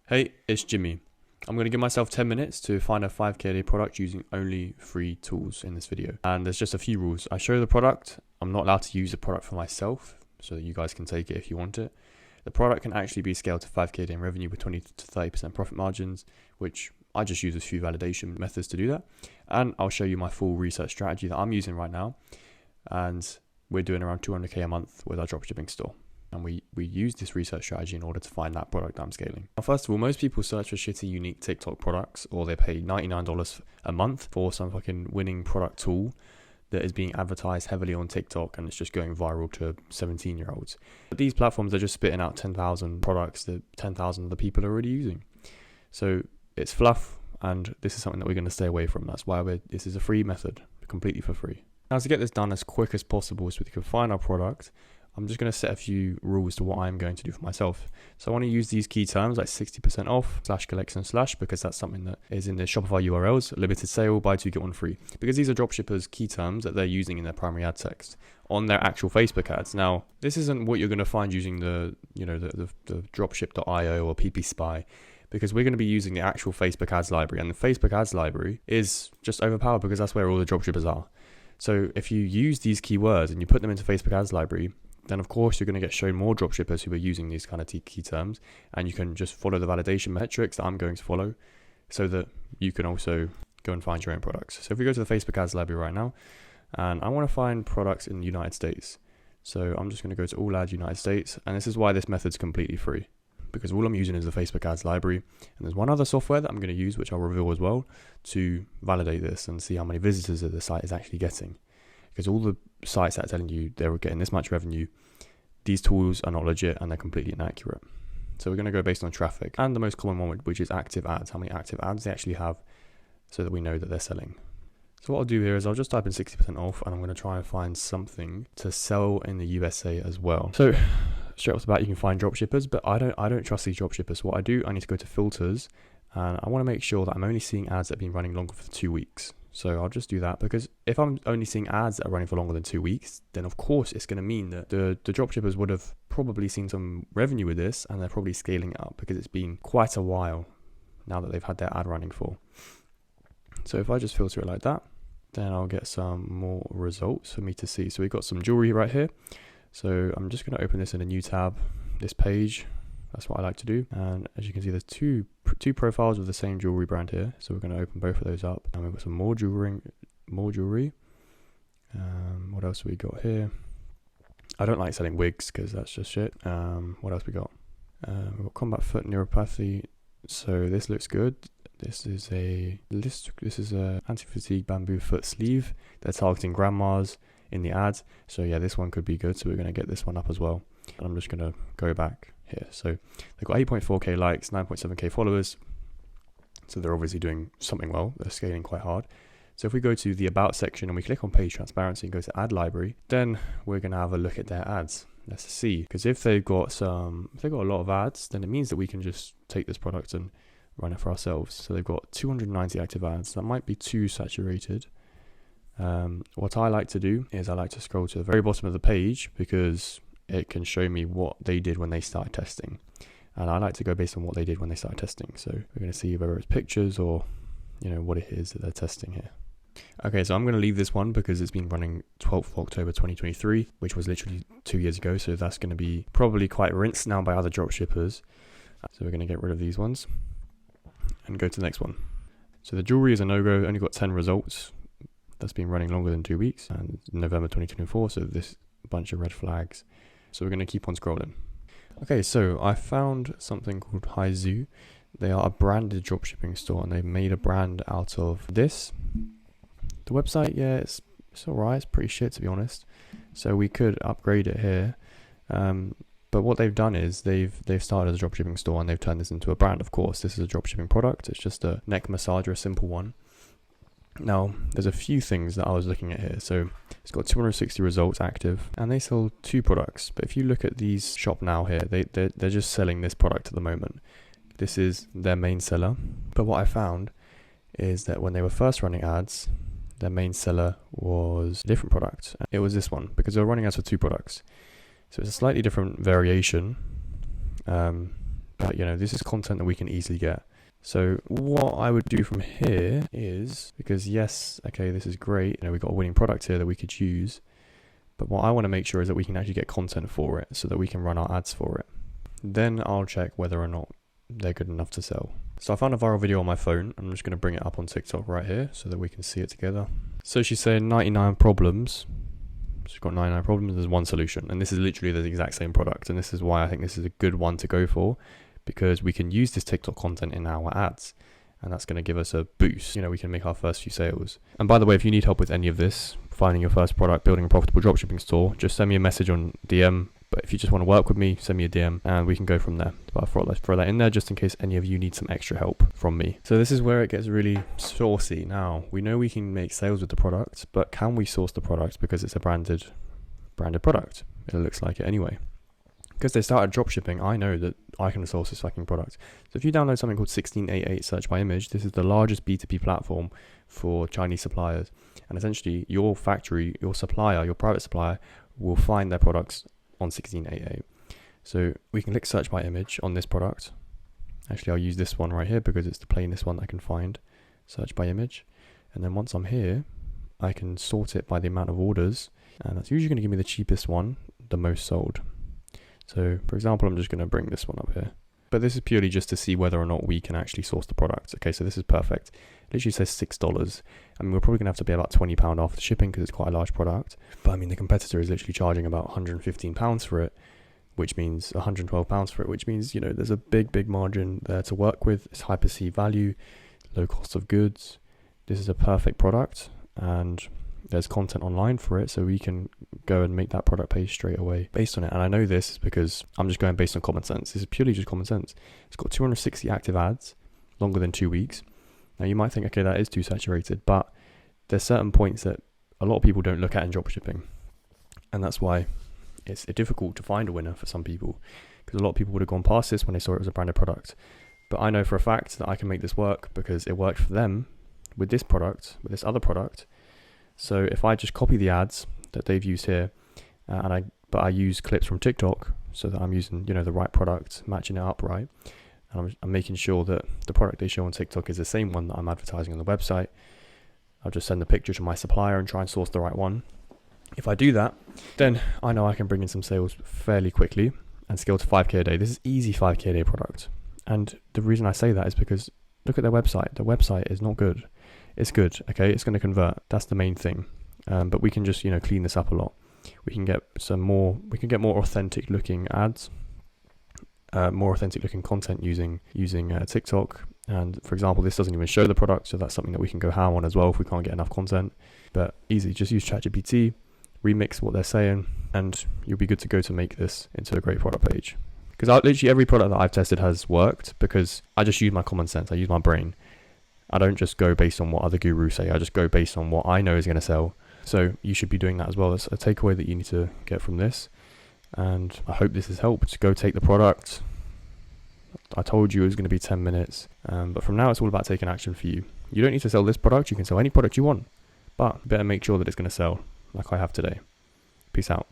Hey, it's Jimmy. I'm going to give myself 10 minutes to find a 5k a day product using only free tools in this video. And there's just a few rules. I show the product. I'm not allowed to use the product for myself, so that you guys can take it if you want it. The product can actually be scaled to 5k a day in revenue with 20 to 30% profit margins, which I just use a few validation methods to do that. And I'll show you my full research strategy that I'm using right now. And we're doing around 200k a month with our dropshipping store. And we use this research strategy in order to find that product that I'm scaling. Now, first of all, most people search for shitty, unique TikTok products, or they pay $99 a month for some fucking winning product tool that is being advertised heavily on TikTok and it's just going viral to 17-year-olds. But these platforms are just spitting out 10,000 products that 10,000 of the people are already using. So it's fluff, and this is something that we're going to stay away from. That's why this is a free method, completely for free. Now, to get this done as quick as possible so we can find our product, I'm just going to set a few rules to what I'm going to do for myself. So I want to use these key terms like 60% off, /collection/ because that's something that is in the Shopify URLs, limited sale, buy two, get one free. Because these are dropshippers' key terms that they're using in their primary ad text on their actual Facebook ads. Now, this isn't what you're going to find using the dropship.io or PP Spy, because we're going to be using the actual Facebook ads library, and the Facebook ads library is just overpowered because that's where all the dropshippers are. So if you use these keywords and you put them into Facebook ads library, then of course you're going to get shown more dropshippers who are using these kind of key terms, and you can just follow the validation metrics that I'm going to follow so that you can also go and find your own products. So if we go to the Facebook ads library right now, and I want to find products in the United States. So I'm just going to go to all ads United States, and this is why this method's completely free, because all I'm using is the Facebook ads library. And there's one other software that I'm going to use, which I'll reveal as well, to validate this and see how many visitors that the site is actually getting. Because all the sites that are telling you they're getting this much revenue, these tools are not legit and they're completely inaccurate. So we're going to go based on traffic and the most common one, which is active ads, how many active ads they actually have, so that we know that they're selling. So what I'll do here is I'll just type in 60% off, and I'm going to try and find something to sell in the USA as well. So straight off the bat, you can find dropshippers, but I don't trust these dropshippers. What I do, I need to go to filters, and I want to make sure that I'm only seeing ads that have been running longer for 2 weeks. So I'll just do that, because if I'm only seeing ads that are running for longer than 2 weeks, then of course it's going to mean that the dropshippers would have probably seen some revenue with this, and they're probably scaling it up because it's been quite a while now that they've had their ad running for. So if I just filter it like that, then I'll get some more results for me to see. So we've got some jewelry right here. So I'm just going to open this in a new tab, this page. That's what I like to do. And as you can see, there's two profiles of the same jewelry brand here. So we're going to open both of those up. And we've got some more jewelry. What else have we got here? I don't like selling wigs because that's just shit. What else we got? We've got combat foot neuropathy. So this looks good. This is a anti-fatigue bamboo foot sleeve. They're targeting grandmas in the ads. So yeah, this one could be good. So we're going to get this one up as well. And I'm just going to go back here. So they've got 8.4k likes, 9.7k followers. So they're obviously doing something well. They're scaling quite hard. So if we go to the about section and we click on page transparency and go to ad library, then we're going to have a look at their ads. Let's see, because if they've got a lot of ads, then it means that we can just take this product and run it for ourselves. So they've got 290 active ads. That might be too saturated. What I like to do is I like to scroll to the very bottom of the page, because it can show me what they did when they started testing. And I like to go based on what they did when they started testing. So we're going to see whether it's pictures or, what it is that they're testing here. Okay, so I'm going to leave this one because it's been running 12th of October 2023, which was literally 2 years ago. So that's going to be probably quite rinsed now by other dropshippers. So we're going to get rid of these ones and go to the next one. So the jewelry is a no-go, only got 10 results. That's been running longer than 2 weeks, and November 2024. So this bunch of red flags. So we're going to keep on scrolling. Okay, so I found something called Haizu. They are a branded dropshipping store, and they've made a brand out of this. The website, yeah, it's alright. It's pretty shit, to be honest. So we could upgrade it here. But what they've done is they've started as a dropshipping store, and they've turned this into a brand. Of course, this is a dropshipping product. It's just a neck massager, a simple one. Now, there's a few things that I was looking at here. So it's got 260 results active, and they sell 2 products. But if you look at these shop now here, they're just selling this product at the moment. This is their main seller. But what I found is that when they were first running ads, their main seller was a different product. It was this one, because they were running ads for 2 products. So it's a slightly different variation. But But you know, this is content that we can easily get. So what I would do from here is, because yes, okay, this is great. You know, we've got a winning product here that we could use. But what I want to make sure is that we can actually get content for it so that we can run our ads for it. Then I'll check whether or not they're good enough to sell. So I found a viral video on my phone. I'm just going to bring it up on TikTok right here so that we can see it together. So she's saying 99 problems. She's got 99 problems, there's one solution. And this is literally the exact same product. And this is why I think this is a good one to go for, because we can use this TikTok content in our ads. And that's going to give us a boost. You know, we can make our first few sales. And by the way, if you need help with any of this, finding your first product, building a profitable dropshipping store, just send me a message on DM. But if you just want to work with me, send me a DM and we can go from there. But I'll throw that in there just in case any of you need some extra help from me. So this is where it gets really saucy. Now, we know we can make sales with the product, but can we source the product because it's a branded product? It looks like it anyway. Because they started dropshipping, I know that I can source this fucking product. So if you download something called 1688 Search by Image, this is the largest B2B platform for Chinese suppliers. And essentially your factory, your supplier, your private supplier will find their products on 1688. So we can click Search by Image on this product. Actually, I'll use this one right here because it's the plainest one I can find. Search by Image. And then once I'm here, I can sort it by the amount of orders. And that's usually going to give me the cheapest one, the most sold. So for example, I'm just going to bring this one up here. But this is purely just to see whether or not we can actually source the product. Okay, so this is perfect. It literally says $6. I mean, we're probably going to have to pay about £20 off the shipping because it's quite a large product. But I mean, the competitor is literally charging about £115 for it, which means £112 for it, which means, you know, there's a big margin there to work with. It's high perceived value, low cost of goods. This is a perfect product and there's content online for it, so we can go and make that product page straight away based on it. And I know this because I'm just going based on common sense. This is purely just common sense. It's got 260 active ads, longer than 2 weeks. Now you might think, okay, that is too saturated, but there's certain points that a lot of people don't look at in dropshipping. And that's why it's difficult to find a winner for some people, because a lot of people would have gone past this when they saw it was a branded product. But I know for a fact that I can make this work because it worked for them with this product, with this other product. So if I just copy the ads that they've used here, but I use clips from TikTok so that I'm using, you know, the right product, matching it up right, and I'm making sure that the product they show on TikTok is the same one that I'm advertising on the website. I'll just send the picture to my supplier and try and source the right one. If I do that, then I know I can bring in some sales fairly quickly and scale to 5k a day. This is easy 5k a day product. And the reason I say that is because look at their website. The website is not good. It's good, okay? It's going to convert. That's the main thing. But we can just, you know, clean this up a lot. We can get more authentic looking ads, more authentic looking content using TikTok. And for example, this doesn't even show the product, so that's something that we can go ham on as well if we can't get enough content. But easy, just use ChatGPT, remix what they're saying, and you'll be good to go to make this into a great product page. Because literally every product that I've tested has worked because I just use my common sense. I use my brain. I don't just go based on what other gurus say. I just go based on what I know is going to sell. So you should be doing that as well. That's a takeaway that you need to get from this. And I hope this has helped. Go take the product. I told you it was going to be 10 minutes. But from now, it's all about taking action for you. You don't need to sell this product. You can sell any product you want. But you better make sure that it's going to sell like I have today. Peace out.